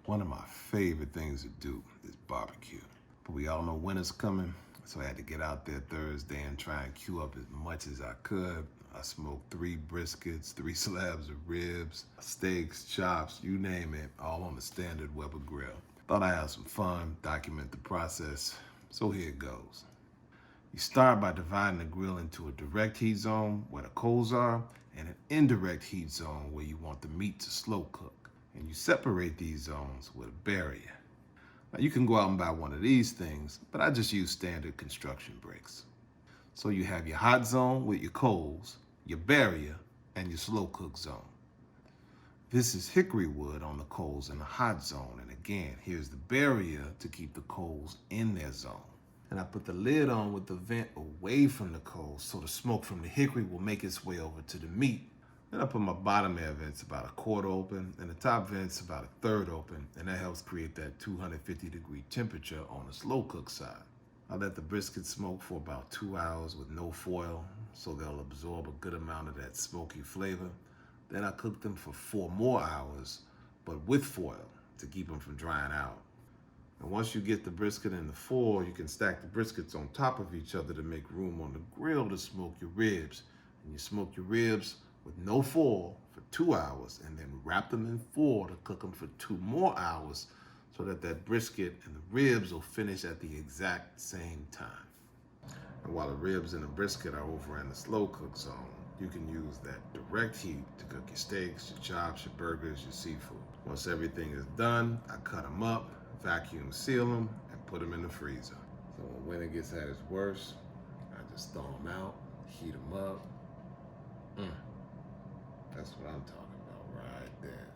One of my favorite things to do is barbecue. But we all know winter's coming, so I had to get out there Thursday and try and queue up as much as I could. I smoked 3 briskets, 3 slabs of ribs, steaks, chops, you name it, all on the standard Weber grill. Thought I'd have some fun, document the process, so here it goes. You start by dividing the grill into a direct heat zone where the coals are and an indirect heat zone where you want the meat to slow cook. And you separate these zones with a barrier. Now you can go out and buy one of these things, but I just use standard construction bricks. So you have your hot zone with your coals, your barrier, and your slow cook zone. This is hickory wood on the coals in the hot zone, and again, here's the barrier to keep the coals in their zone. And I put the lid on with the vent away from the coals so the smoke from the hickory will make its way over to the meat. Then I put my bottom air vents about a quarter open and the top vents about a third open, and that helps create that 250-degree temperature on the slow cook side. I let the brisket smoke for about 2 hours with no foil so they'll absorb a good amount of that smoky flavor. Then I cooked them for 4 more hours, but with foil to keep them from drying out. And once you get the brisket in the foil, you can stack the briskets on top of each other to make room on the grill to smoke your ribs. And you smoke your ribs with no foil for 2 hours and then wrap them in foil to cook them for 2 more hours so that that brisket and the ribs will finish at the exact same time. And while the ribs and the brisket are over in the slow cook zone, you can use that direct heat to cook your steaks, your chops, your burgers, your seafood. Once everything is done, I cut them up, vacuum seal them, and put them in the freezer. So when winter gets at its worst, I just thaw them out, heat them up. That's what I'm talking about right there.